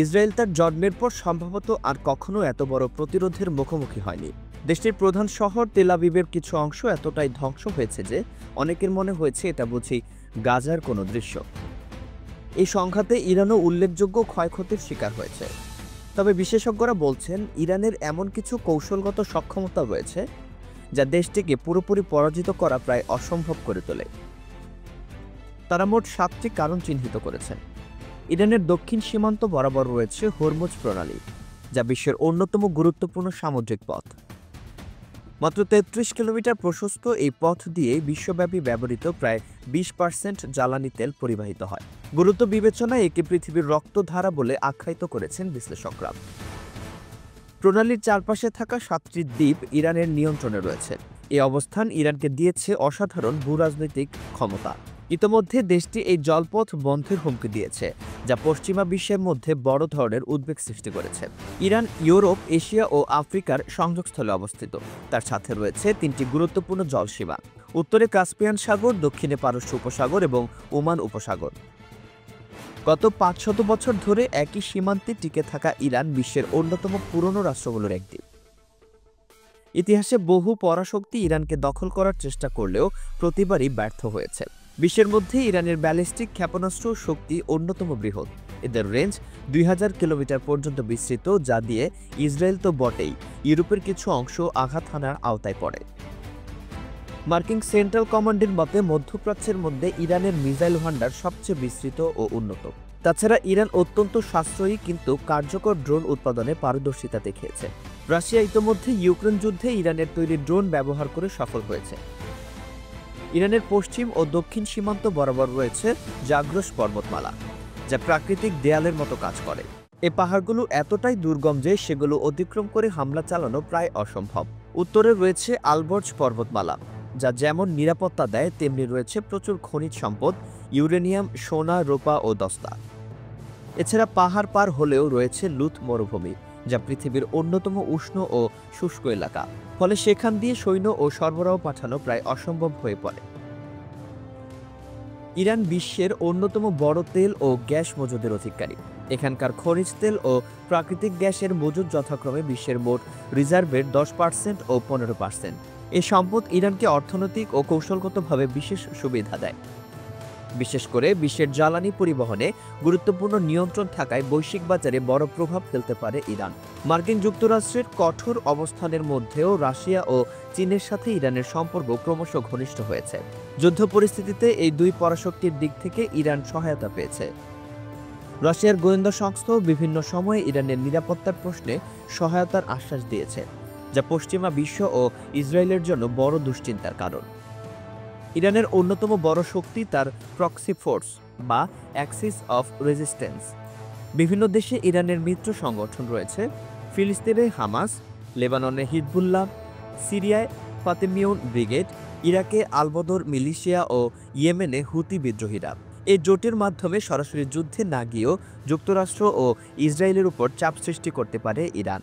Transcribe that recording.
Israel তার জন্মের পর সম্ভবত আর কখনো এত বড় প্রতিরোধের মুখোমুখি হয়নি। দেশটির প্রধান শহর তেল আবিবের কিছু অংশ এতটাই ধ্বংস হয়েছে যে অনেকের মনে হয়েছে এটা বুঝি গাজার কোনো দৃশ্য। এই সংঘাতে ইরানও উল্লেখযোগ্য ক্ষয়ক্ষতির শিকার হয়েছে। তবে বিশেষজ্ঞরা বলছেন ইরানের এমন কিছু কৌশলগত সক্ষমতা রয়েছে যা দেশটিকে পুরোপুরি পরাজিত করা প্রায় অসম্ভব করে তোলে। তারা মোট 7টি কারণ চিহ্নিত করেছেন। ইরানের দক্ষিণ সীমান্ত বরাবর রয়েছে হরমুজ প্রণালী, যা বিশ্বের অন্যতম গুরুত্বপূর্ণ সামুদ্রিক পথ। মাত্র 33 কিলোমিটার প্রশস্ত এই পথ দিয়ে বিশ্বব্যাপী ব্যবহৃত প্রায় 20% জ্বালানি তেল পরিবাহিত হয়। গুরুত্ব বিবেচনায় একে পৃথিবীর রক্তধারা বলে আখ্যায়িত করেছেন বিশ্লেষকরা। প্রণালীর চারপাশে থাকা 7টি দ্বীপ ইরানের নিয়ন্ত্রণে রয়েছে। এই অবস্থান ইরানকে দিয়েছে অসাধারণ ভূরাজনৈতিক ক্ষমতা। ইতোমধ্যে দেশটি এই জলপথ বন্ধের হুমকি দিয়েছে, যা পশ্চিমা বিশ্বের মধ্যে বড় ধরনের উদ্বেগ সৃষ্টি করেছে। ইরান ইউরোপ, এশিয়া ও আফ্রিকার সংযোগস্থলে অবস্থিত। তার সাথে রয়েছে 3টি গুরুত্বপূর্ণ জলসীমা: উত্তরে কাস্পিয়ান সাগর, দক্ষিণে পারস্য উপসাগর এবং ওমান উপসাগর। গত 500 বছর ধরে একই সীমান্তে টিকে থাকা ইরান বিশ্বের অন্যতম পুরনো রাষ্ট্রগুলোর একটি। ইতিহাসে বহু পরাশক্তি ইরানকে দখল করার চেষ্টা করলেও প্রতিবারই ব্যর্থ হয়েছে। বিশ্বের মধ্যে ইরানের ব্যালিস্টিক ক্ষেপণাস্ত্র শক্তি অন্যতম বৃহৎ। এদের রেঞ্জ 2000 কিলোমিটার পর্যন্ত বিস্তৃত, যা দিয়ে ইসরায়েল তো বটেই, ইউরোপের কিছু অংশ আঘাত হানার আওতায় পড়ে। মার্কিন সেন্ট্রাল কমান্ডের মতে মধ্যপ্রাচ্যের মধ্যে ইরানের মিসাইল ভান্ডার সবচেয়ে বিস্তৃত ও উন্নত। তাছাড়া ইরান অত্যন্ত সাশ্রয়ী কিন্তু কার্যকর ড্রোন উৎপাদনে পারদর্শিতা দেখিয়েছে। রাশিয়া ইতোমধ্যে ইউক্রেন যুদ্ধে ইরানের তৈরি ড্রোন ব্যবহার করে সফল হয়েছে। ইরানের পশ্চিম ও দক্ষিণ সীমান্ত বরাবর রয়েছে জাগ্রস পর্বতমালা, যা প্রাকৃতিক দেয়ালের মতো কাজ করে। এই পাহাড়গুলো এতটাই দুর্গম যে সেগুলো অতিক্রম করে হামলা চালানো প্রায় অসম্ভব। উত্তরে রয়েছে আলবর্জ পর্বতমালা, যা যেমন নিরাপত্তা দেয় তেমনি রয়েছে প্রচুর খনিজ সম্পদ, ইউরেনিয়াম, সোনা, রূপা ও দস্তা। এছাড়া পাহাড় পার হলেও রয়েছে লুত মরুভূমি, যা পৃথিবীর অন্যতম উষ্ণ ও শুষ্ক এলাকা। ফলে সেখান দিয়ে সৈন্য ও সরবরাহ পাঠানো প্রায় অসম্ভব হয়ে পড়ে। ইরান বিশ্বের অন্যতম বড় তেল ও গ্যাস মজুদের অধিকারী। এখানকার খনিজ তেল ও প্রাকৃতিক গ্যাসের মজুদ যথাক্রমে বিশ্বের মোট রিজার্ভের 10% ও 15%। এই সম্পদ ইরানকে অর্থনৈতিক ও কৌশলগতভাবে বিশেষ সুবিধা দেয়। বিশেষ করে বিশ্বের জ্বালানি পরিবহনে গুরুত্বপূর্ণ নিয়ন্ত্রণ থাকায় বৈশ্বিক বাজারে বড় প্রভাব ফেলতে পারে ইরান। মার্কিন যুক্তরাষ্ট্রের কঠোর অবস্থানের মধ্যেও রাশিয়া ও চীনের সাথে ইরানের সম্পর্ক ক্রমশ ঘনিষ্ঠ হয়েছে। যুদ্ধ পরিস্থিতিতে এই দুই পরাশক্তির দিক থেকে ইরান সহায়তা পেয়েছে। রাশিয়ার গোয়েন্দা সংস্থাও বিভিন্ন সময়ে ইরানের নিরাপত্তার প্রশ্নে সহায়তার আশ্বাস দিয়েছে, যা পশ্চিমা বিশ্ব ও ইসরায়েলের জন্য বড় দুশ্চিন্তার কারণ। ইরানের অন্যতম বড় শক্তি তার প্রক্সি ফোর্স বা অ্যাক্সিস অফ রেজিস্ট্যান্স। বিভিন্ন দেশে ইরানের মিত্র সংগঠন রয়েছে: ফিলিস্তিনে হামাস, লেবাননে হিজবুল্লাহ, সিরিয়ায় ফাতেমিয়ুন ব্রিগেড, ইরাকে আল-বদর মিলিশিয়া ও ইয়েমেনে হুতি বিদ্রোহীরা। এই জোটের মাধ্যমে সরাসরি যুদ্ধে না গিয়েও যুক্তরাষ্ট্র ও ইসরায়েলের উপর চাপ সৃষ্টি করতে পারে ইরান।